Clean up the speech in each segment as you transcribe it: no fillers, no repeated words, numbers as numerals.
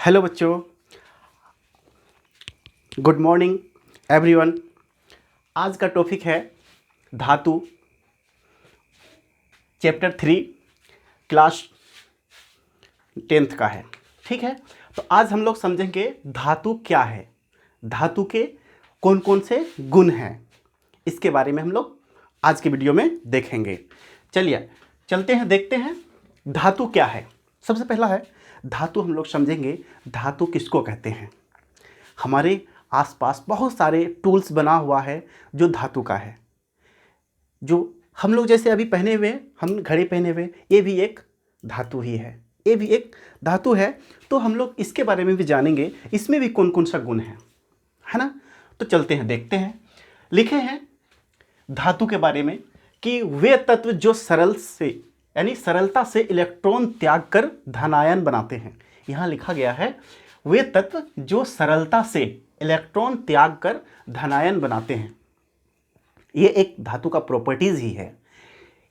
Hello बच्चों, good morning everyone. आज का टॉपिक है धातु, चैप्टर 3, क्लास 10th का है। ठीक है, तो आज हम लोग समझेंगे धातु क्या है, धातु के कौन कौन से गुण हैं, इसके बारे में हम लोग आज के वीडियो में देखेंगे। चलिए चलते हैं, देखते हैं धातु क्या है। सबसे पहला है धातु। हम लोग समझेंगे धातु किसको कहते हैं। हमारे आसपास बहुत सारे टूल्स बना हुआ है जो धातु का है। जो हम लोग जैसे अभी पहने हुए, हम घड़ी पहने हुए, ये भी एक धातु ही है, ये भी एक धातु है। तो हम लोग इसके बारे में भी जानेंगे, इसमें भी कौन कौन सा गुण है ना। तो चलते हैं, देखते हैं। लिखे हैं धातु के बारे में कि वे तत्व जो सरल से यानी सरलता से इलेक्ट्रॉन त्याग कर धनायन बनाते हैं। यहाँ लिखा गया है वे तत्व जो सरलता से इलेक्ट्रॉन त्याग कर धनायन बनाते हैं। ये एक धातु का प्रॉपर्टीज ही है।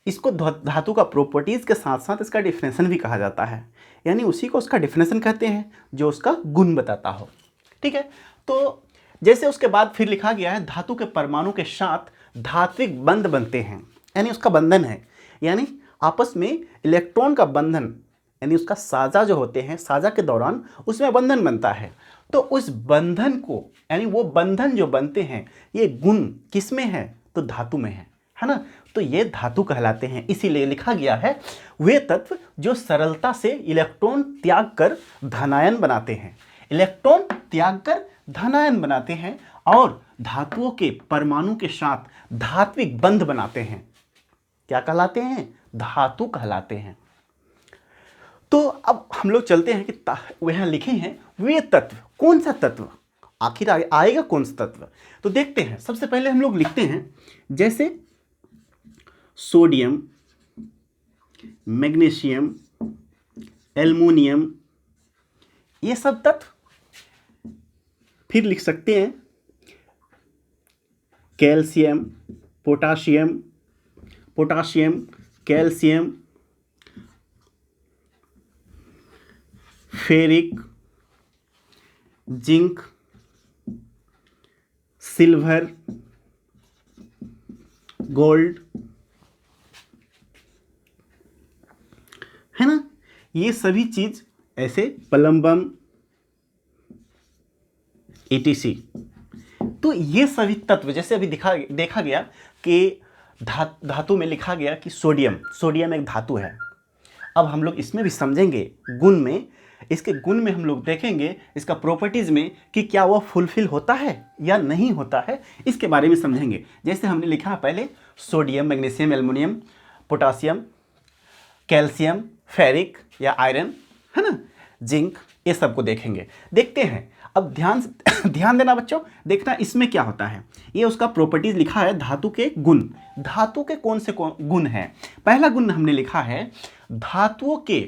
इसको धातु का प्रॉपर्टीज के साथ साथ इसका डिफिनेशन भी कहा जाता है, यानी उसी को उसका डिफिनेशन कहते हैं जो उसका गुण बताता हो। ठीक है, तो जैसे उसके बाद फिर लिखा गया है धातु के परमाणु के साथ धात्विक बंध बनते हैं, यानी उसका बंधन है, यानी आपस में इलेक्ट्रॉन का बंधन, यानी उसका साझा जो होते हैं, साझा के दौरान उसमें बंधन बनता है। तो उस बंधन को, यानी वो बंधन जो बनते हैं, ये गुण किस में है, तो धातु में है ना। तो ये धातु कहलाते हैं। इसीलिए लिखा गया है वे तत्व जो सरलता से इलेक्ट्रॉन त्याग कर धनायन बनाते हैं, इलेक्ट्रॉन त्याग कर धनायन बनाते हैं और धातुओं के परमाणु के साथ धात्विक बंध बनाते हैं। क्या कहलाते हैं? धातु कहलाते हैं। तो अब हम लोग चलते हैं कि वह लिखे हैं वे तत्व, कौन सा तत्व आखिर आएगा, कौन सा तत्व। तो देखते हैं। सबसे पहले हम लोग लिखते हैं जैसे सोडियम, मैग्नीशियम, एल्युमिनियम, ये सब तत्व। फिर लिख सकते हैं calcium, potassium, calcium, ferric, zinc, silver, gold, है ना। ये सभी चीज ऐसे प्लम्बम, etc। तो ये सभी तत्व जैसे अभी देखा गया कि धातु में लिखा गया कि सोडियम एक धातु है। अब हम लोग इसमें भी समझेंगे गुण में, इसके गुण में हम लोग देखेंगे इसका प्रॉपर्टीज में कि क्या वो फुलफिल होता है या नहीं होता है, इसके बारे में समझेंगे। जैसे हमने लिखा पहले sodium, magnesium, aluminium, potassium, calcium, ferric या आयरन, है ना, जिंक, ये सब को देखेंगे। देखते हैं अब ध्यान देना बच्चों, देखना इसमें क्या होता है। ये उसका प्रॉपर्टीज लिखा है धातु के गुण। धातु के कौन से गुण हैं? पहला गुण हमने लिखा है धातुओं के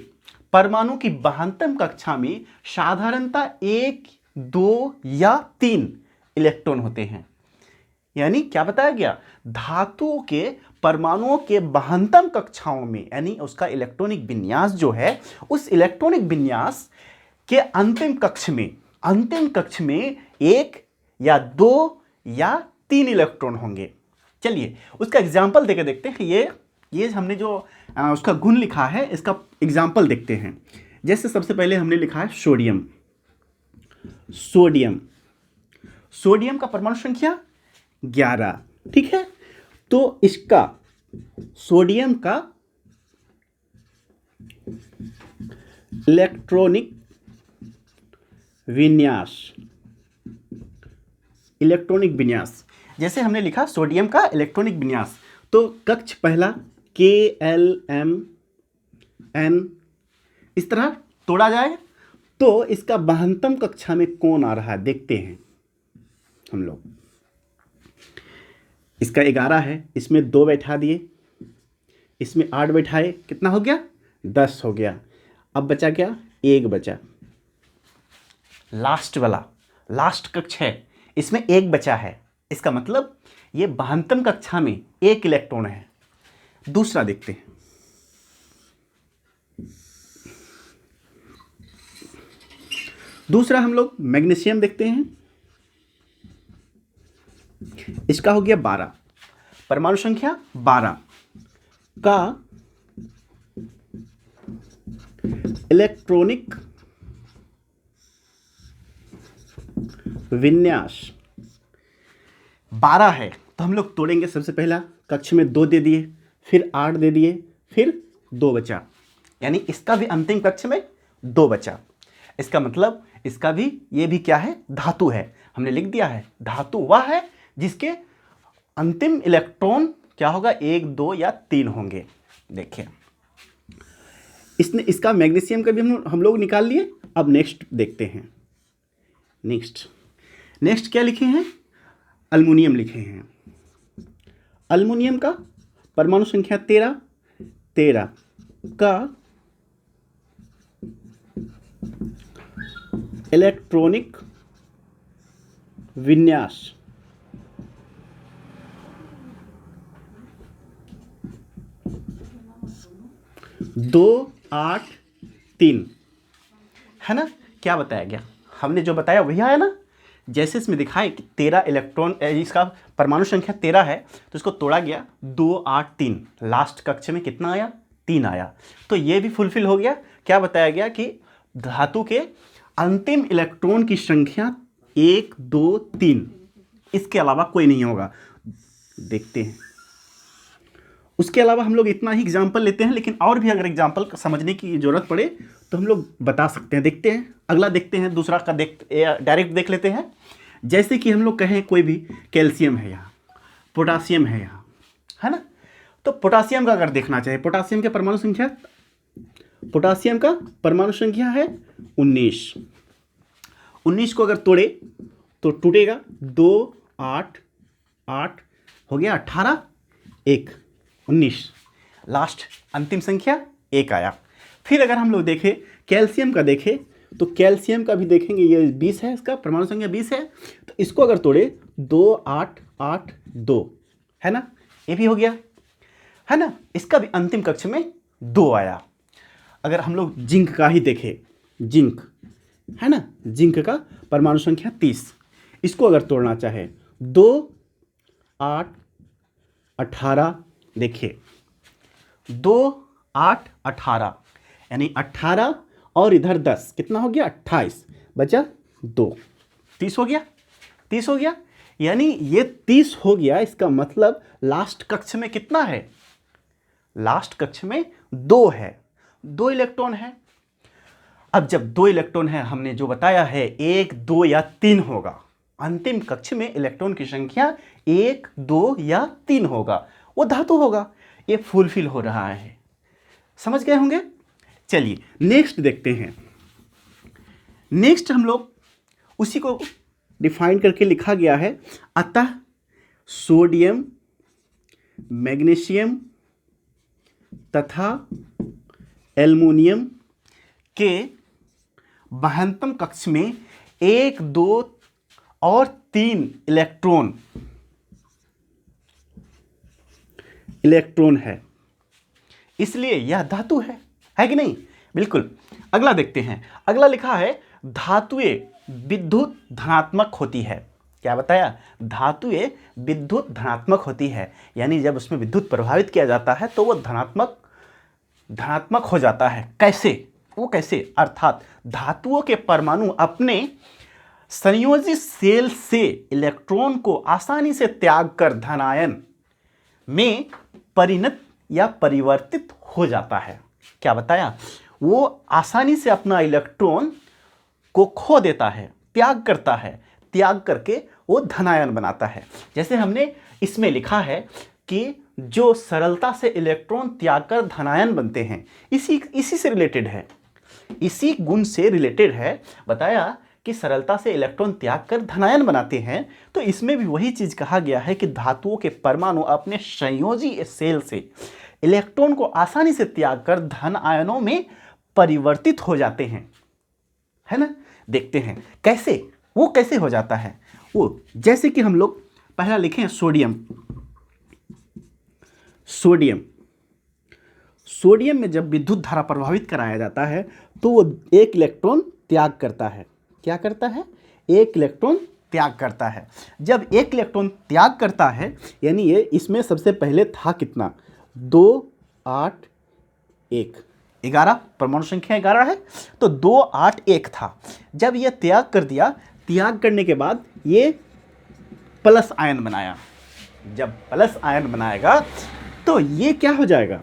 परमाणु की बहत्तम कक्षा में साधारणतः 1, 2 या 3 इलेक्ट्रॉन होते हैं। यानी क्या बताया गया? धातुओं के परमाणुओं के बहत्तम कक्षाओं में, यानी उसका इलेक्ट्रॉनिक विन्यास जो है, उस इलेक्ट्रॉनिक विन्यास के अंतिम कक्ष में 1 या 2 या 3 इलेक्ट्रॉन होंगे। चलिए उसका एग्जाम्पल देके देखते हैं। ये हमने जो उसका गुण लिखा है, इसका एग्जाम्पल देखते हैं। जैसे सबसे पहले हमने लिखा है सोडियम का परमाणु संख्या 11। ठीक है, तो इसका सोडियम का इलेक्ट्रॉनिक विन्यास, जैसे हमने लिखा सोडियम का इलेक्ट्रॉनिक विन्यास, तो कक्ष पहला KLMN, इस तरह तोड़ा जाए तो इसका 72 कक्षा में कौन आ रहा है, देखते हैं हम लोग। इसका 11 है, इसमें 2 बैठा दिए, इसमें 8 बैठाए, कितना हो गया? 10 हो गया। अब बचा क्या? 1 बचा, लास्ट कक्ष है, इसमें 1 बचा है। इसका मतलब ये 72 कक्षा में 1 इलेक्ट्रॉन है। दूसरा देखते हैं, दूसरा हम लोग मैग्नीशियम देखते हैं, इसका हो गया 12, परमाणु संख्या 12 का इलेक्ट्रॉनिक विन्यास 12 है। तो हम लोग तोड़ेंगे। सबसे पहला कक्ष में 2 दे दिए, फिर 8 दे दिए, फिर 2 बचा, यानी इसका भी अंतिम कक्ष में 2 बचा। इसका मतलब इसका भी, ये भी क्या है, धातु है। हमने लिख दिया है धातु वह है जिसके अंतिम इलेक्ट्रॉन क्या होगा, 1, 2 या 3 होंगे। देखिए इसने, इसका मैग्नीशियम का भी हम लोग निकाल लिए। अब नेक्स्ट देखते हैं। नेक्स्ट क्या लिखे हैं, अल्युमिनियम लिखे हैं। अल्युमिनियम का परमाणु संख्या 13 का इलेक्ट्रॉनिक विन्यास 2, 8, 3 है ना। क्या बताया गया, हमने जो बताया वही आया ना। जैसे इसमें दिखाए कि 13 इलेक्ट्रॉन, इसका परमाणु संख्या 13 है, तो इसको तोड़ा गया 2, 8, 3, लास्ट कक्ष में कितना आया, 3 आया। तो ये भी फुलफिल हो गया। क्या बताया गया कि धातु के अंतिम इलेक्ट्रॉन की संख्या 1, 2, 3, इसके अलावा कोई नहीं होगा। देखते हैं, उसके अलावा हम लोग इतना ही एग्जाम्पल लेते हैं, लेकिन और भी अगर एग्जाम्पल समझने की ज़रूरत पड़े तो हम लोग बता सकते हैं। देखते हैं, अगला देखते हैं, दूसरा का डायरेक्ट देख लेते हैं। जैसे कि हम लोग कहें कोई भी कैल्शियम है यहाँ, पोटासियम है यहाँ, है ना। तो पोटासियम का अगर देखना चाहे, पोटासियम का परमाणु संख्या है 19। 19 को अगर तोड़े तो टूटेगा 2, 8, 8 हो गया 18, 1, 19, लास्ट अंतिम संख्या 1 आया। फिर अगर हम लोग देखें कैल्शियम का, देखें तो कैल्शियम का भी देखेंगे, ये 20 है, इसका परमाणु संख्या 20 है। तो इसको अगर तोड़े 2, 8, 8, 2 है ना, ये भी हो गया, है ना। इसका भी अंतिम कक्ष में 2 आया। अगर हम लोग जिंक का ही देखें, जिंक है ना, जिंक का परमाणु संख्या 30, इसको अगर तोड़ना चाहे 2, 8, 18, देखिए 2, 8, 18, यानी 18 और इधर 10, कितना हो गया, 28, बचा 2, 30 हो गया, 30 हो गया, यानी ये 30 हो गया। इसका मतलब लास्ट कक्ष में कितना है, लास्ट कक्ष में 2 है, 2 इलेक्ट्रॉन है। अब जब 2 इलेक्ट्रॉन है, हमने जो बताया है 1, 2 या 3 होगा। अंतिम कक्ष में इलेक्ट्रॉन की संख्या 1, 2 या 3 होगा, वो धातु होगा। ये फुलफिल हो रहा है, समझ गए होंगे। चलिए नेक्स्ट देखते हैं। नेक्स्ट हम लोग उसी को डिफाइन करके लिखा गया है, अतः सोडियम, मैग्नीशियम तथा एल्युमिनियम के महत्तम कक्ष में 1, 2 और 3 इलेक्ट्रॉन है, इसलिए यह धातु है कि नहीं। बिल्कुल। अगला देखते हैं। अगला लिखा है धातुएं विद्युत धनात्मक होती है। क्या बताया, धातुएं विद्युत धनात्मक होती है, यानी जब उसमें विद्युत प्रभावित किया जाता है तो वो धनात्मक हो जाता है। कैसे, वो कैसे, अर्थात धातुओं के परमाणु अपने संयोजी सेल से इलेक्ट्रॉन को आसानी से त्याग कर धनायन में परिणत या परिवर्तित हो जाता है। क्या बताया, वो आसानी से अपना इलेक्ट्रॉन को खो देता है, त्याग करता है, त्याग करके वो धनायन बनाता है। जैसे हमने इसमें लिखा है कि जो सरलता से इलेक्ट्रॉन त्याग कर धनायन बनते हैं, इसी से रिलेटेड है, इसी गुण से रिलेटेड है। बताया कि सरलता से इलेक्ट्रॉन त्याग कर धनायन बनाते हैं, तो इसमें भी वही चीज कहा गया है कि धातुओं के परमाणु अपने संयोजी सेल से इलेक्ट्रॉन को आसानी से त्याग कर धन आयनों में परिवर्तित हो जाते हैं, है ना। देखते हैं कैसे, वो कैसे हो जाता है। वो जैसे कि हम लोग पहला लिखें सोडियम। सोडियम में जब विद्युत धारा प्रभावित कराया जाता है तो वो 1 इलेक्ट्रॉन त्याग करता है। क्या करता है? एक इलेक्ट्रॉन त्याग करता है। जब एक इलेक्ट्रॉन त्याग करता है यानी ये इसमें सबसे पहले था कितना? 2 8 1, 11 परमाणु संख्या 11 है तो 2 8 1 था। जब ये त्याग कर दिया, त्याग करने के बाद ये प्लस आयन बनाया। जब प्लस आयन बनाएगा तो ये क्या हो जाएगा?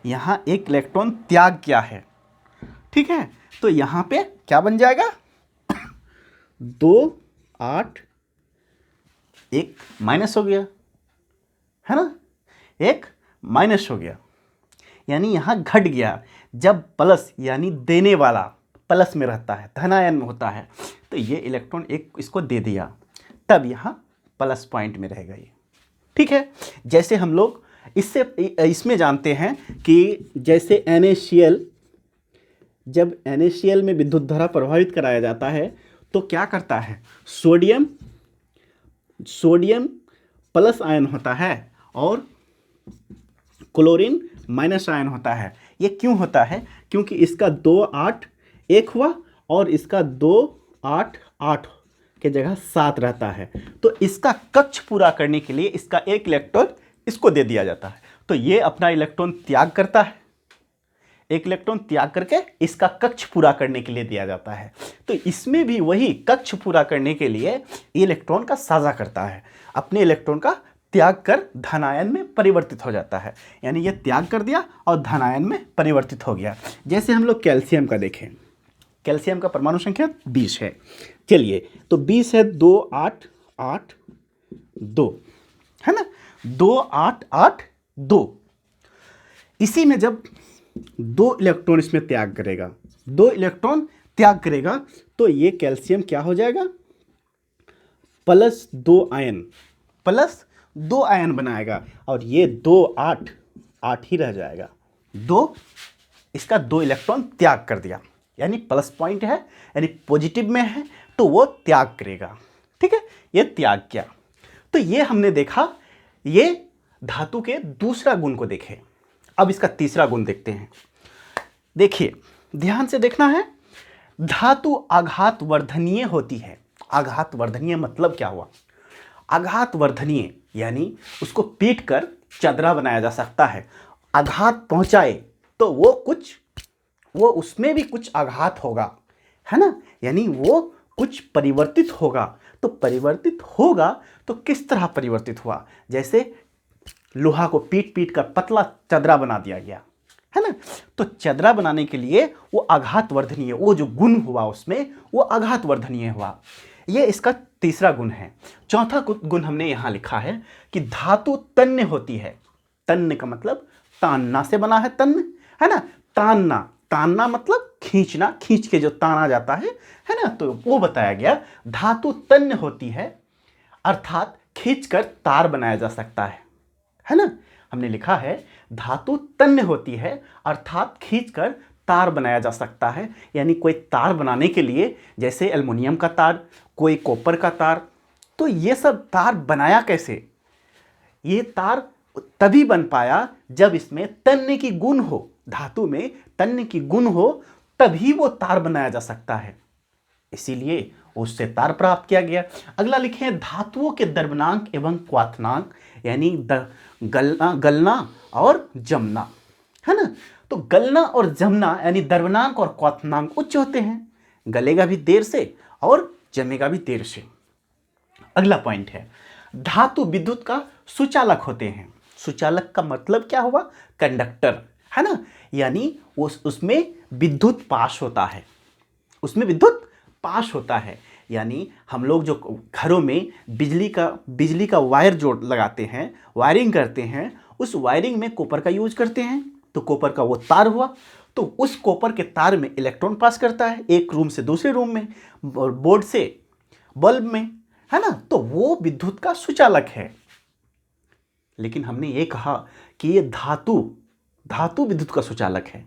यहां एक इलेक्ट्रॉन त्याग किया है, ठीक है, तो यहां पे क्या बन जाएगा? 2 8 1 माइनस हो गया, है ना, एक माइनस हो गया यानी यहां घट गया। जब प्लस यानी देने वाला प्लस में रहता है, धनायन में होता है, तो ये इलेक्ट्रॉन एक इसको दे दिया, तब यहां प्लस पॉइंट में रहेगा ये, ठीक है। जैसे हम लोग इसमें जानते हैं कि जैसे NaCl, जब NaCl में विद्युत धारा प्रभावित कराया जाता है तो क्या करता है? सोडियम प्लस आयन होता है और क्लोरीन माइनस आयन होता है। ये क्यों होता है? क्योंकि इसका 2 8 1 हुआ और इसका 2 8 8 के जगह 7 रहता है, तो इसका कक्ष पूरा करने के लिए इसका एक इलेक्ट्रॉन इसको दे दिया जाता है। तो ये अपना इलेक्ट्रॉन त्याग करता है, एक इलेक्ट्रॉन त्याग करके इसका कक्ष पूरा करने के लिए दिया जाता है। तो इसमें भी वही कक्ष पूरा करने के लिए इलेक्ट्रॉन का साझा करता है, अपने इलेक्ट्रॉन का त्याग कर धनायन में परिवर्तित हो जाता है। यानी ये त्याग कर दिया और धनायन में परिवर्तित हो गया। जैसे हम लोग कैल्शियम का देखें, कैल्शियम का परमाणु संख्या 20 है। चलिए, तो 20 है 2 8 8 2, है ना, 2 8 8 2। इसी में जब 2 इलेक्ट्रॉन इसमें त्याग करेगा, 2 इलेक्ट्रॉन त्याग करेगा तो ये कैल्शियम क्या हो जाएगा? +2 आयन, +2 आयन बनाएगा और ये 2 8 8 ही रह जाएगा। 2 इसका 2 इलेक्ट्रॉन त्याग कर दिया, यानी प्लस पॉइंट है, यानी पॉजिटिव में है तो वो त्याग करेगा, ठीक है, ये त्याग किया। तो ये हमने देखा, ये धातु के दूसरा गुण को देखे। अब इसका तीसरा गुण देखते हैं। देखिए, ध्यान से देखना है, धातु आघात वर्धनीय होती है। आघात वर्धनीय मतलब क्या हुआ? आघात वर्धनीय यानी उसको पीट कर चदरा बनाया जा सकता है। आघात पहुंचाए तो वो उसमें भी कुछ आघात होगा, है ना, यानी वो कुछ परिवर्तित होगा। तो परिवर्तित होगा तो किस तरह परिवर्तित हुआ? जैसे लोहा को पीट पीट कर पतला चदरा बना दिया गया, है ना, तो चदरा बनाने के लिए वो आघात वर्धनीय, वो जो गुण हुआ उसमें वो आघात वर्धनीय हुआ। ये इसका तीसरा गुण है। चौथा गुण हमने यहां लिखा है कि धातु तन्य होती है। तन्य का मतलब तानना से बना है, तन्य, है ना, तानना, तानना मतलब खींचना, खींच के जो ताना जाता है ना, तो वो बताया गया। धातु तन्य होती है अर्थात खींचकर तार बनाया जा सकता है ना, हमने लिखा है धातु तन्य होती है अर्थात खींचकर तार बनाया जा सकता है। यानी कोई तार बनाने के लिए, जैसे एल्युमिनियम का तार, कोई कॉपर का तार, तो ये सब तार बनाया कैसे? ये तार तभी बन पाया जब इसमें तन्य की गुण हो, धातु में तन्य की गुण हो, तभी वो तार बनाया जा सकता है, इसीलिए उससे तार प्राप्त किया गया। अगला लिखे हैं धातुओं के द्रवनांक एवं क्वाथनांक, यानी गलना और जमना, है ना। तो गलना और जमना यानी द्रवनांक और क्वाथनांक उच्च होते हैं, गलेगा भी देर से और जमेगा भी देर से। अगला पॉइंट है धातु विद्युत का सुचालक होते हैं। सुचालक का मतलब क्या हुआ? कंडक्टर, है ना, यानी उसमें विद्युत पास होता है, उसमें विद्युत पास होता है। यानी हम लोग जो घरों में बिजली का वायर जोड़ लगाते हैं, वायरिंग करते हैं, उस वायरिंग में कॉपर का यूज करते हैं, तो कॉपर का वो तार हुआ, तो उस कॉपर के तार में इलेक्ट्रॉन पास करता है एक रूम से दूसरे रूम में, और बोर्ड से बल्ब में, है ना, तो वो विद्युत का सुचालक है। लेकिन हमने ये कहा कि ये धातु विद्युत का सुचालक है,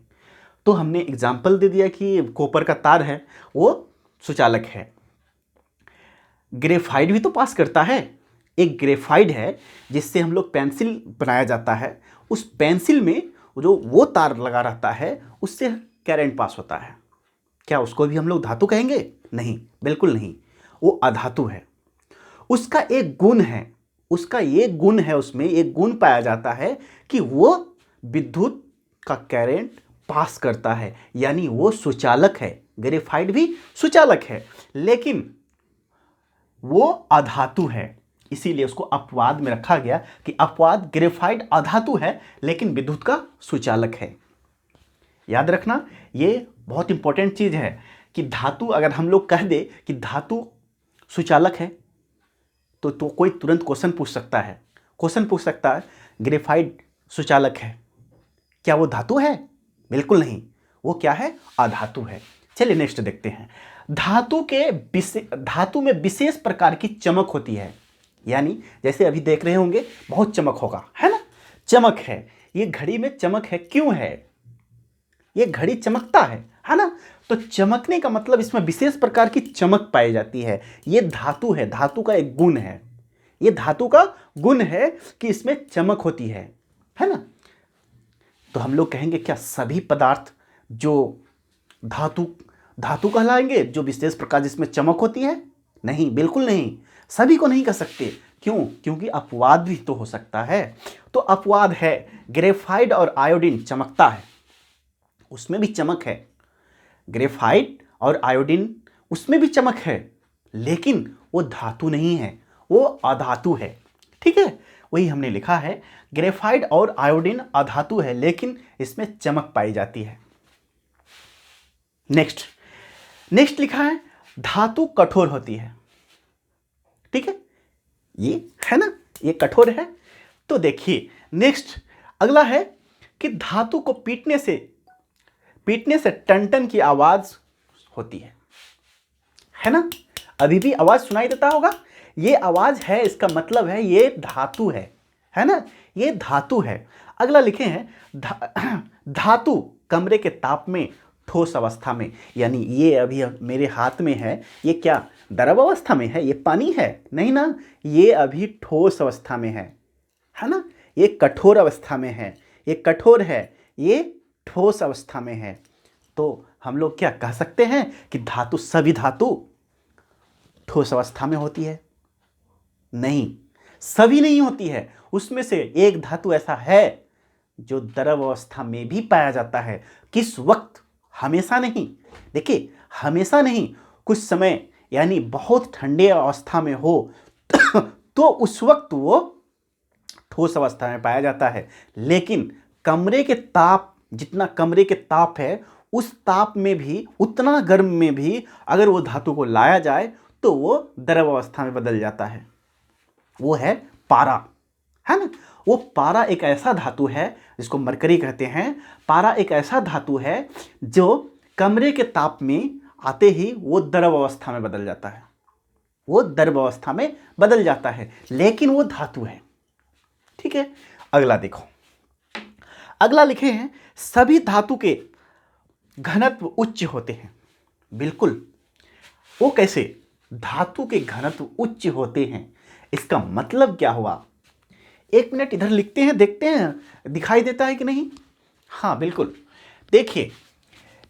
तो हमने एग्जाम्पल दे दिया कि कॉपर का तार है वो सुचालक है। ग्रेफाइट भी तो पास करता है। एक ग्रेफाइट है जिससे हम लोग पेंसिल बनाया जाता है, उस पेंसिल में जो वो तार लगा रहता है उससे करंट पास होता है, क्या उसको भी हम लोग धातु कहेंगे? नहीं, बिल्कुल नहीं, वो अधातु है। उसका एक गुण है, उसका ये गुण है, उसमें एक गुण पाया जाता है कि वो विद्युत का करंट पास करता है, यानी वो सुचालक है। ग्रेफाइट भी सुचालक है, लेकिन वो अधातु है, इसीलिए उसको अपवाद में रखा गया कि अपवाद ग्रेफाइट अधातु है लेकिन विद्युत का सुचालक है। याद रखना, ये बहुत इंपॉर्टेंट चीज है कि धातु, अगर हम लोग कह दे कि धातु सुचालक है तो कोई तुरंत क्वेश्चन पूछ सकता है, ग्रेफाइट सुचालक है, क्या वो धातु है? बिल्कुल नहीं, वो क्या है? अधातु है। चलिए नेक्स्ट देखते हैं। धातु में विशेष प्रकार की चमक होती है, यानी जैसे अभी देख रहे होंगे बहुत चमक होगा, है ना? चमक है, ये घड़ी में चमक है, क्यों है? ये घड़ी चमकता है ना? तो चमकने का मतलब इसमें विशेष प्रकार की चमक पाई जाती है। ये धातु है, धातु का एक गुण है, ये धातु का गुण है कि इसमें चमक होती है ना? तो हम लोग कहेंगे क्या सभी पदार्थ जो धातु कहलाएंगे जो विशेष प्रकार जिसमें चमक होती है? नहीं, बिल्कुल नहीं, सभी को नहीं कह सकते। क्यों? क्योंकि अपवाद भी तो हो सकता है। तो अपवाद है, ग्रेफाइट और आयोडीन चमकता है, उसमें भी चमक है। ग्रेफाइट और आयोडीन उसमें भी चमक है, लेकिन वो धातु नहीं है, वो अधातु है। ठीक है, वही हमने लिखा है, ग्रेफाइट और आयोडीन अधातु है लेकिन इसमें चमक पाई जाती है। नेक्स्ट लिखा है धातु कठोर होती है। ठीक है, ये है ना, ये कठोर है। तो देखिए नेक्स्ट अगला है कि धातु को पीटने से टन की आवाज होती है ना? अभी भी आवाज सुनाई देता होगा, ये आवाज है, इसका मतलब है ये धातु है ना? ये धातु है। अगला लिखे हैं धातु कमरे के ताप में ठोस अवस्था में, यानी ये अभी मेरे हाथ में है, ये क्या द्रव अवस्था में है? ये पानी है? नहीं ना, ये अभी ठोस अवस्था में है ना? ये कठोर अवस्था में है, ये कठोर है, ये ठोस अवस्था में है। तो हम लोग क्या कह सकते हैं कि सभी धातु ठोस अवस्था में होती है? नहीं, सभी नहीं होती है, उसमें से एक धातु ऐसा है जो द्रव अवस्था में भी पाया जाता है। किस वक्त? हमेशा नहीं। देखिए, हमेशा नहीं, कुछ समय, यानी बहुत ठंडे अवस्था में हो तो उस वक्त वो ठोस अवस्था में पाया जाता है। लेकिन कमरे के ताप, जितना कमरे के ताप है, उस ताप में भी, उतना गर्म में भी अगर वो धातु को लाया जाए तो वो द्रव अवस्था में बदल जाता है। वो है पारा, है ना? वो पारा एक ऐसा धातु है जिसको मरकरी कहते हैं। पारा एक ऐसा धातु है जो कमरे के ताप में आते ही वो द्रव अवस्था में बदल जाता है, वो द्रव अवस्था में बदल जाता है, लेकिन वो धातु है। ठीक है, अगला देखो, अगला लिखे हैं सभी धातु के घनत्व उच्च होते हैं। बिल्कुल, वो कैसे? धातु के घनत्व उच्च होते हैं, इसका मतलब क्या हुआ? एक मिनट इधर लिखते हैं, देखते हैं दिखाई देता है कि नहीं। हाँ बिल्कुल, देखिए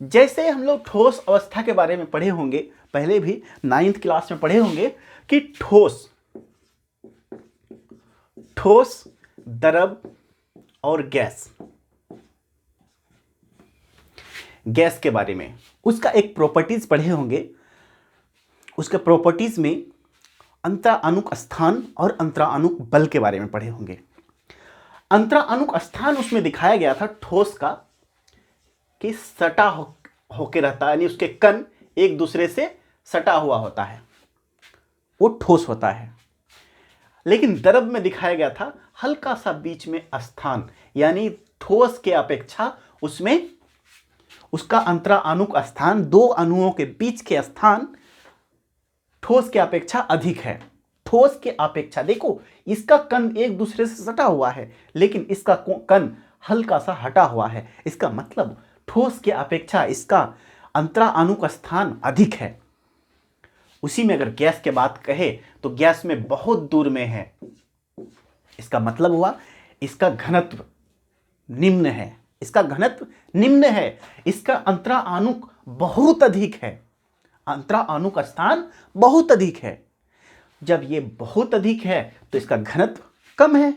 जैसे हम लोग ठोस अवस्था के बारे में पढ़े होंगे, पहले भी 9th क्लास में पढ़े होंगे कि ठोस, द्रव और गैस के बारे में उसका एक प्रॉपर्टीज पढ़े होंगे। उसके प्रॉपर्टीज में अंतराअणुक स्थान और अंतराअणुक बल के बारे में पढ़े होंगे। अंतराअणुक स्थान उसमें दिखाया गया था ठोस का कि सटा होके रहता है, यानी उसके कण एक दूसरे से सटा हुआ होता है, वो ठोस होता है। लेकिन द्रव में दिखाया गया था हल्का सा बीच में स्थान, यानी ठोस के अपेक्षा उसमें उसका अंतराअणुक स्थान, दो अणुओं के बीच के स्थान ठोस के अपेक्षा अधिक है। ठोस के अपेक्षा, देखो इसका कण एक दूसरे से सटा हुआ है लेकिन इसका कण हल्का सा हटा हुआ है, इसका मतलब ठोस के अपेक्षा इसका अंतराअणुक स्थान अधिक है। उसी में अगर गैस के बात कहे तो गैस में बहुत दूर में है, इसका मतलब हुआ इसका घनत्व निम्न है, इसका घनत्व निम्न है, इसका अंतराअणुक बहुत अधिक है, अंतरा अणु का स्थान बहुत अधिक है। जब ये बहुत अधिक है तो इसका घनत्व कम है,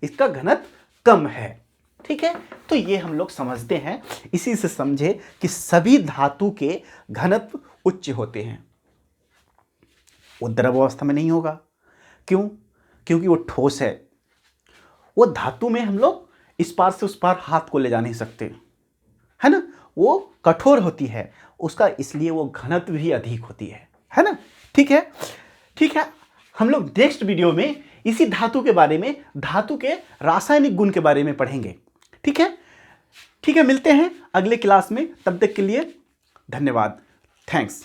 इसका घनत्व कम है। ठीक है, तो ये हम लोग समझते हैं, इसी से समझे कि सभी धातु के घनत्व उच्च होते हैं। वो द्रव अवस्था में नहीं होगा, क्यों? क्योंकि वो ठोस है। वो धातु में हम लोग इस पार से उस पार हाथ को ले जा नहीं सकते, है ना, वो कठोर होती है, उसका इसलिए वो घनत्व भी अधिक होती है ना। ठीक है, ठीक है, हम लोग नेक्स्ट वीडियो में इसी धातु के बारे में, धातु के रासायनिक गुण के बारे में पढ़ेंगे। ठीक है, ठीक है, मिलते हैं अगले क्लास में, तब तक के लिए धन्यवाद, थैंक्स।